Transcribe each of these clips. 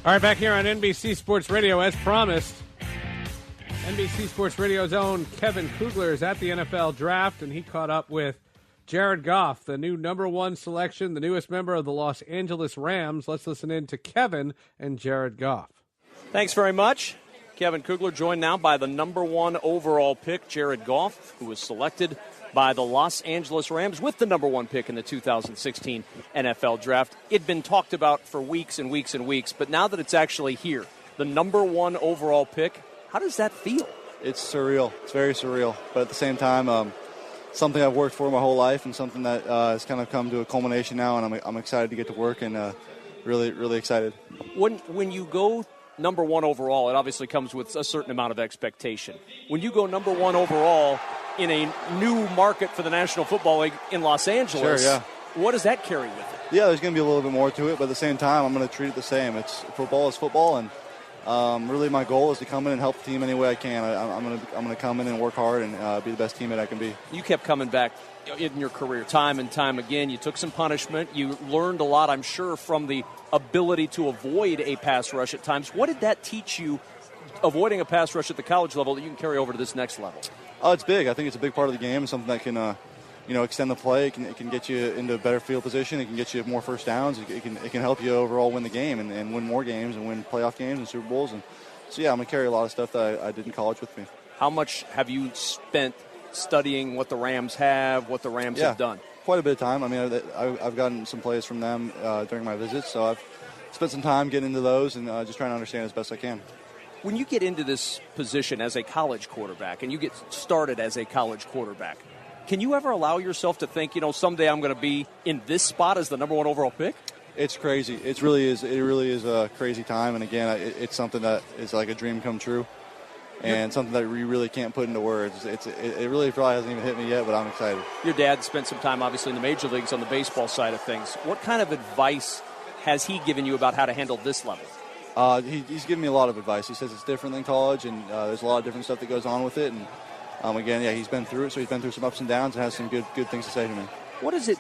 All right, back here on NBC Sports Radio, as promised, NBC Sports Radio's own Kevin Kugler is at the NFL Draft, and he caught up with Jared Goff, the new number one selection, the newest member of the Los Angeles Rams. Let's listen in to Kevin and Jared Goff. Thanks very much. Kevin Kugler joined now by the number one overall pick, Jared Goff, who was selected by the Los Angeles Rams with the number one pick in the 2016 NFL Draft. It'd been talked about for weeks and weeks and weeks, but now that it's actually here, the number one overall pick, how does that feel? It's surreal. It's very surreal. But at the same time, something I've worked for my whole life and something that has kind of come to a culmination now, and I'm excited to get to work and really, really excited. When you go number one overall, it obviously comes with a certain amount of expectation. When you go number one overall in a new market for the National Football League in Los Angeles, sure, yeah. What does that carry with it? Yeah, there's going to be a little bit more to it, but at the same time, I'm going to treat it the same. It's football is football, and really my goal is to come in and help the team any way I can. I'm going to come in and work hard and be the best teammate I can be. You kept coming back in your career time and time again. You took some punishment. You learned a lot, I'm sure, from the ability to avoid a pass rush at times. What did that teach you, avoiding a pass rush at the college level, that you can carry over to this next level? Oh, it's big. I think it's a big part of the game. It's something that can, extend the play. It can get you into a better field position. It can get you more first downs. It can help you overall win the game and win more games and win playoff games and Super Bowls. And so, yeah, I'm going to carry a lot of stuff that I did in college with me. How much have you spent studying what the Rams have, what the Rams have done? Quite a bit of time. I mean, I've gotten some plays from them during my visits, so I've spent some time getting into those and just trying to understand as best I can. When you get into this position as a college quarterback and you get started as a college quarterback, can you ever allow yourself to think, someday I'm going to be in this spot as the number one overall pick? It's crazy. It really is a crazy time. And again, it's something that is like a dream come true and something that we really can't put into words. It really probably hasn't even hit me yet, but I'm excited. Your dad spent some time, obviously, in the major leagues on the baseball side of things. What kind of advice has he given you about how to handle this level? He's given me a lot of advice. He says it's different than college, and there's a lot of different stuff that goes on with it. And again, he's been through it, so he's been through some ups and downs and has some good things to say to me. What does it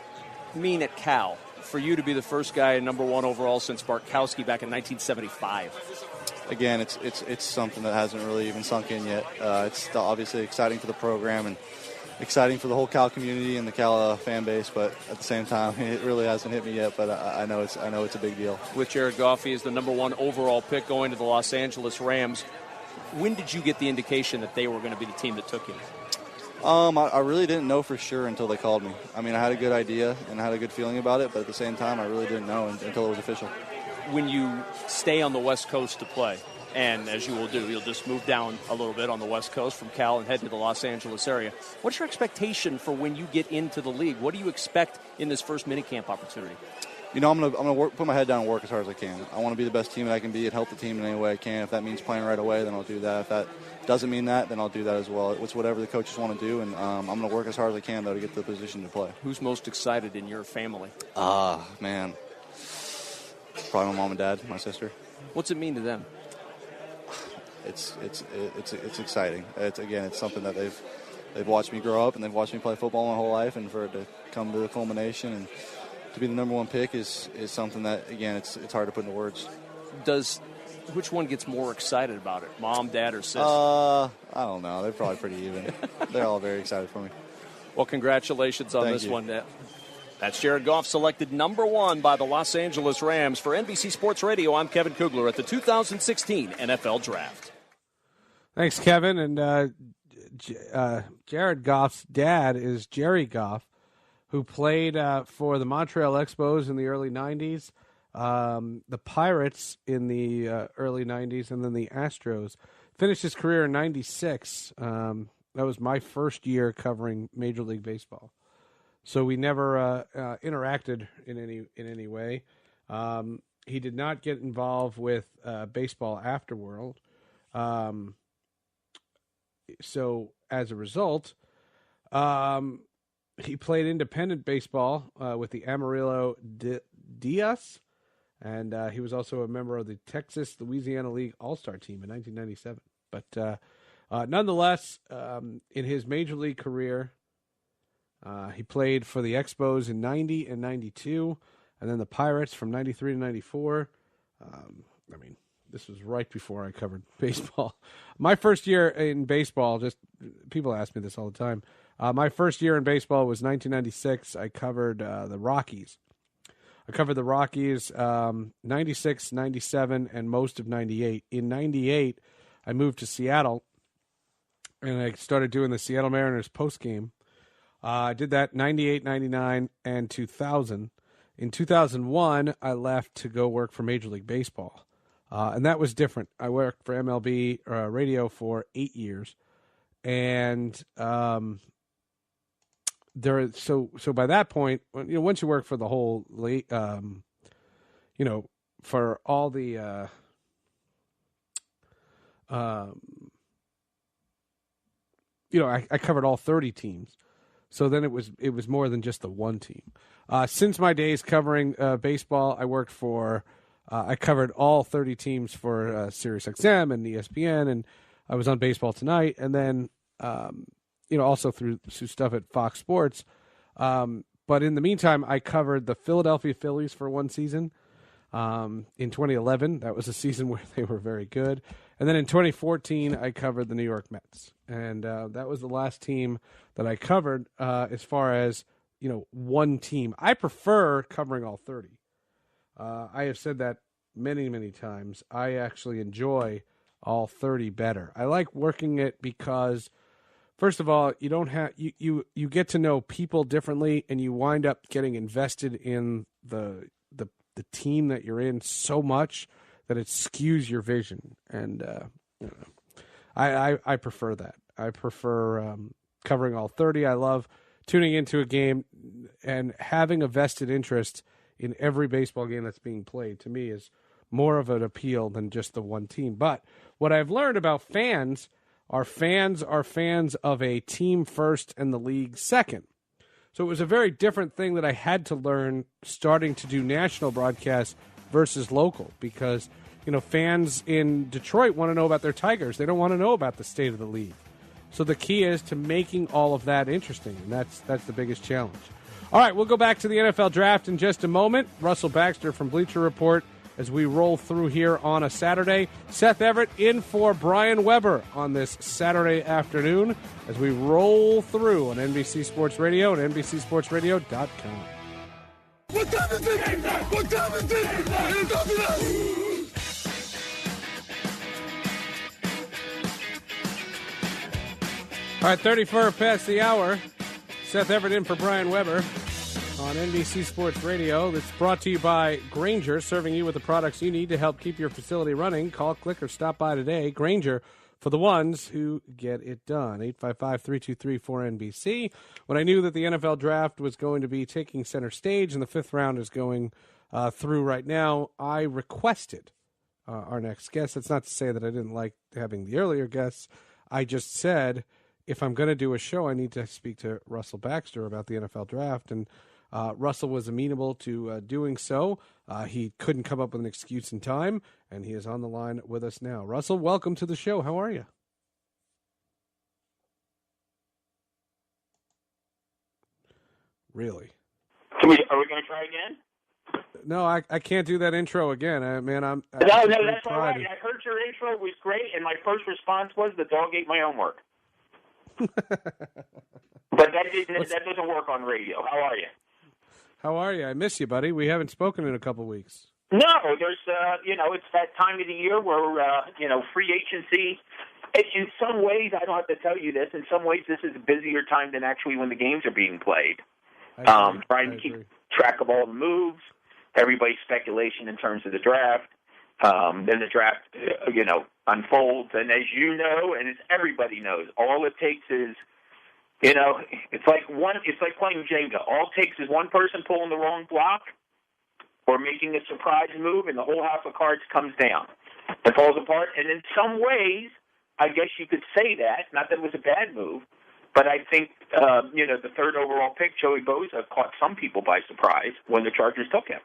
mean at Cal for you to be the first guy number one overall since Bartkowski back in 1975? Again, it's something that hasn't really even sunk in yet. It's obviously exciting for the program and exciting for the whole Cal community and the Cal fan base, but at the same time, it really hasn't hit me yet. But I know it's a big deal. With Jared Goff, he is the number one overall pick going to the Los Angeles Rams. When did you get the indication that they were going to be the team that took him? I really didn't know for sure until they called me. I mean, I had a good idea and I had a good feeling about it, but at the same time, I really didn't know until it was official. When you stay on the West Coast to play, and as you will do, you'll just move down a little bit on the West Coast from Cal and head to the Los Angeles area. What's your expectation for when you get into the league? What do you expect in this first minicamp opportunity? I'm gonna put my head down and work as hard as I can. I want to be the best team that I can be and help the team in any way I can. If that means playing right away, then I'll do that. If that doesn't mean that, then I'll do that as well. It's whatever the coaches want to do, and I'm going to work as hard as I can, though, to get to the position to play. Who's most excited in your family? Man. Probably my mom and dad, my sister. What's it mean to them? It's exciting. It's something that they've watched me grow up and they've watched me play football my whole life, and for it to come to the culmination and to be the number one pick is something that, again, it's hard to put into words. Which one gets more excited about it, mom, dad, or sister? I don't know. They're probably pretty even. They're all very excited for me. Well, congratulations on this one. That's Jared Goff, selected number one by the Los Angeles Rams. For NBC Sports Radio, I'm Kevin Kugler at the 2016 NFL Draft. Thanks, Kevin. And Jared Goff's dad is Jerry Goff, who played for the Montreal Expos in the early 90s, the Pirates in the early 90s, and then the Astros. Finished his career in 96. That was my first year covering Major League Baseball. So we never interacted in any way. He did not get involved with baseball afterward. So as a result, he played independent baseball with the Amarillo Diaz, and he was also a member of the Texas-Louisiana League All-Star team in 1997. But nonetheless, in his major league career, he played for the Expos in 90 and 92, and then the Pirates from 93 to 94. I mean, this was right before I covered baseball. My first year in baseball, just people ask me this all the time. My first year in baseball was 1996. I covered the Rockies. I covered the Rockies 96, 97, and most of 98. In 98, I moved to Seattle, and I started doing the Seattle Mariners postgame. I did that 98, 99, and 2000. In 2001, I left to go work for Major League Baseball. And that was different. I worked for MLB radio for 8 years. And so by that point, once you work for the whole, for all the I covered all 30 teams. So then it was more than just the one team. Since my days covering baseball, I covered all 30 teams for SiriusXM and ESPN, and I was on Baseball Tonight, and then also through stuff at Fox Sports. But in the meantime, I covered the Philadelphia Phillies for one season. In 2011, that was a season where they were very good. And then in 2014, I covered the New York Mets. And that was the last team that I covered as far as, one team. I prefer covering all 30. I have said that many, many times. I actually enjoy all 30 better. I like working it because, first of all, you don't have you get to know people differently, and you wind up getting invested in the team that you're in so much that it skews your vision. And I prefer that. I prefer covering all 30. I love tuning into a game and having a vested interest in every baseball game that's being played. To me, is more of an appeal than just the one team. But what I've learned about fans are fans of a team first and the league second. So it was a very different thing that I had to learn starting to do national broadcasts versus local, because fans in Detroit want to know about their Tigers. They don't want to know about the state of the league. So the key is to making all of that interesting, and that's the biggest challenge. All right, we'll go back to the NFL draft in just a moment. Russell Baxter from Bleacher Report as we roll through here on a Saturday. Seth Everett in for Brian Weber on this Saturday afternoon as we roll through on NBC Sports Radio and NBCSportsRadio.com. What time is it? What time is it? All right, 34 past the hour. Seth Everett in for Brian Weber on NBC Sports Radio. That's brought to you by Grainger, serving you with the products you need to help keep your facility running. Call, click, or stop by today. Grainger, for the ones who get it done. 855-323-4NBC. When I knew that the NFL draft was going to be taking center stage and the fifth round is going through right now, I requested our next guest. That's not to say that I didn't like having the earlier guests. I just said, if I'm going to do a show, I need to speak to Russell Baxter about the NFL draft. And Russell was amenable to doing so. He couldn't come up with an excuse in time, and he is on the line with us now. Russell, welcome to the show. How are you? Really? Are we going to try again? No, I can't do that intro again. No, that's all right. I heard your intro was great, and my first response was the dog ate my homework. But that doesn't work on radio. How are you? How are you? I miss you, buddy. We haven't spoken in a couple weeks. No, there's, it's that time of the year where, free agency. In some ways, I don't have to tell you this, in some ways this is a busier time than actually when the games are being played. Trying to keep track of all the moves, everybody's speculation in terms of the draft. Then the draft, unfolds. And as you know, and as everybody knows, all it takes is, it's like playing Jenga. All it takes is one person pulling the wrong block or making a surprise move, and the whole house of cards comes down. It falls apart. And in some ways, I guess you could say that. Not that it was a bad move, but I think, the third overall pick, Joey Bosa, caught some people by surprise when the Chargers took him.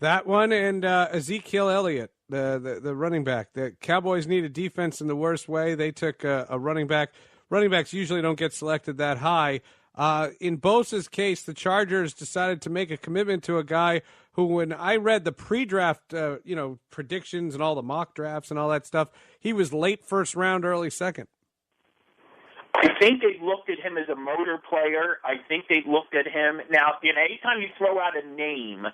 That one and Ezekiel Elliott, the running back. The Cowboys needed defense in the worst way. They took a running back. Running backs usually don't get selected that high. In Bosa's case, the Chargers decided to make a commitment to a guy who, when I read the pre-draft, predictions and all the mock drafts and all that stuff, he was late first round, early second. I think they looked at him as a motor player. I think they looked at him. Now, anytime you throw out a name,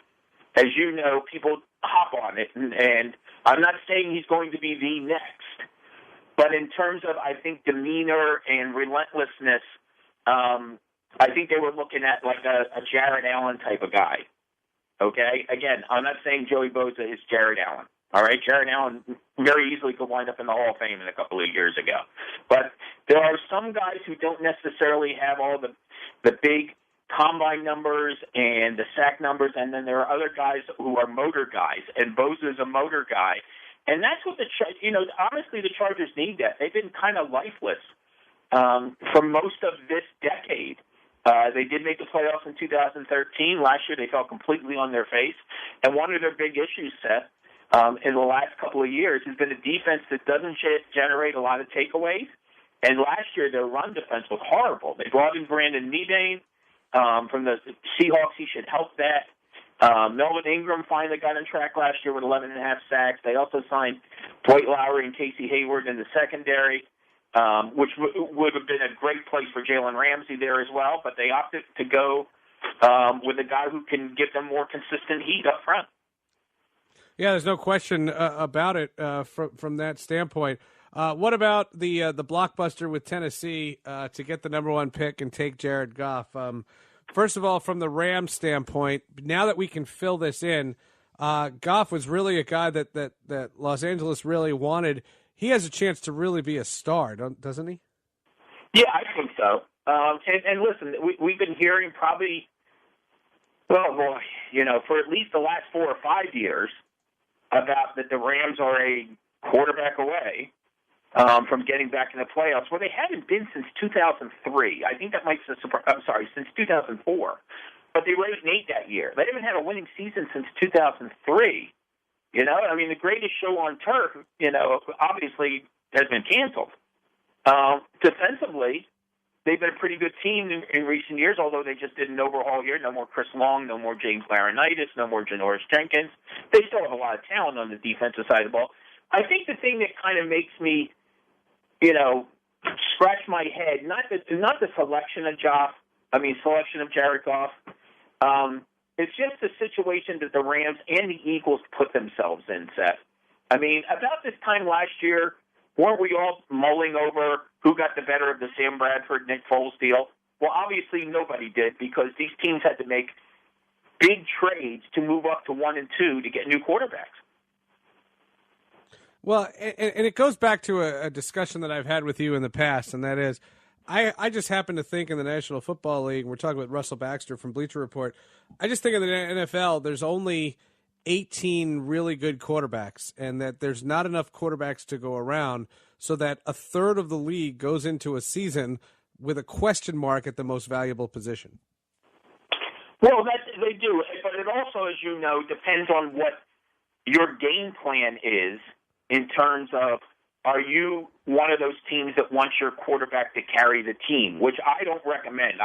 as you know, people hop on it. And I'm not saying he's going to be the next. But in terms of, I think, demeanor and relentlessness, I think they were looking at like a Jared Allen type of guy. Okay? Again, I'm not saying Joey Bosa is Jared Allen. All right? Jared Allen very easily could wind up in the Hall of Fame in a couple of years ago. But there are some guys who don't necessarily have all the big combine numbers and the sack numbers, and then there are other guys who are motor guys, and Bosa is a motor guy. And that's what honestly, the Chargers need that. They've been kind of lifeless for most of this decade. They did make the playoffs in 2013. Last year, they fell completely on their face. And one of their big issues, Seth, in the last couple of years has been a defense that doesn't generate a lot of takeaways. And last year, their run defense was horrible. They brought in Brandon Mebane from the Seahawks. He should help that. Melvin Ingram finally got on track last year with 11.5 sacks. They also signed Dwight Lowry and Casey Hayward in the secondary, which would have been a great place for Jalen Ramsey there as well. But they opted to go with a guy who can give them more consistent heat up front. Yeah, there's no question about it from that standpoint. What about the blockbuster with Tennessee to get the number one pick and take Jared Goff? First of all, from the Rams standpoint, now that we can fill this in, Goff was really a guy that Los Angeles really wanted. He has a chance to really be a star, doesn't he? Yeah, I think so. And listen, we've been hearing probably, for at least the last 4 or 5 years about that the Rams are a quarterback away from getting back in the playoffs, where they haven't been since 2003. I think that might be a surprise. I'm sorry, since 2004. But they were 8-8 that year. They haven't had a winning season since 2003. The greatest show on turf, obviously has been canceled. Defensively, they've been a pretty good team in recent years, although they just did an overhaul here. No more Chris Long, no more James Laurinaitis, no more Janoris Jenkins. They still have a lot of talent on the defensive side of the ball. I think the thing that kind of makes me scratch my head, not the selection of Jared Goff. It's just the situation that the Rams and the Eagles put themselves in, Seth. About this time last year, weren't we all mulling over who got the better of the Sam Bradford, Nick Foles deal? Well, obviously nobody did, because these teams had to make big trades to move up to 1 and 2 to get new quarterbacks. Well, and it goes back to a discussion that I've had with you in the past, and that is, I just happen to think in the National Football League, we're talking about Russell Baxter from Bleacher Report, I just think in the NFL there's only 18 really good quarterbacks, and that there's not enough quarterbacks to go around, so that a third of the league goes into a season with a question mark at the most valuable position. Well, they do, but it also, as you know, depends on what your game plan is. In terms of, are you one of those teams that wants your quarterback to carry the team, which I don't recommend.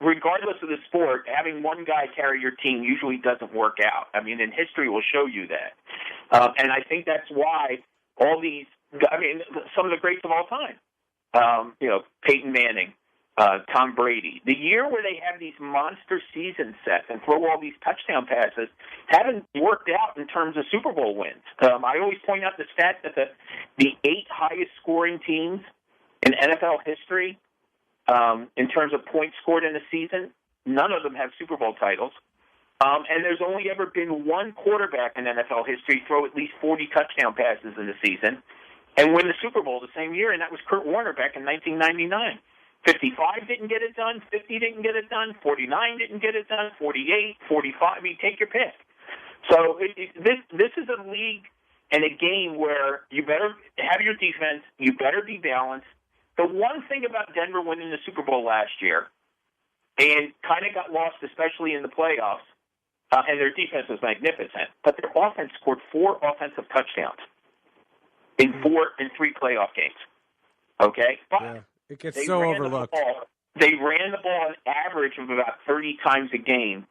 Regardless of the sport, having one guy carry your team usually doesn't work out. And history will show you that. And I think that's why all these, some of the greats of all time, Peyton Manning, Tom Brady. The year where they have these monster season sets and throw all these touchdown passes haven't worked out in terms of Super Bowl wins. I always point out the stat that the 8 highest scoring teams in NFL history, in terms of points scored in a season, none of them have Super Bowl titles. And there's only ever been one quarterback in NFL history throw at least 40 touchdown passes in a season and win the Super Bowl the same year, and that was Kurt Warner back in 1999. 55 didn't get it done, 50 didn't get it done, 49 didn't get it done, 48, 45, take your pick. So this is a league and a game where you better have your defense, you better be balanced. The one thing about Denver winning the Super Bowl last year, and kind of got lost, especially in the playoffs, and their defense was magnificent, but their offense scored 4 offensive touchdowns in 3 playoff games. Okay? But yeah. It gets so overlooked. They ran the ball an average of about 30 times a game.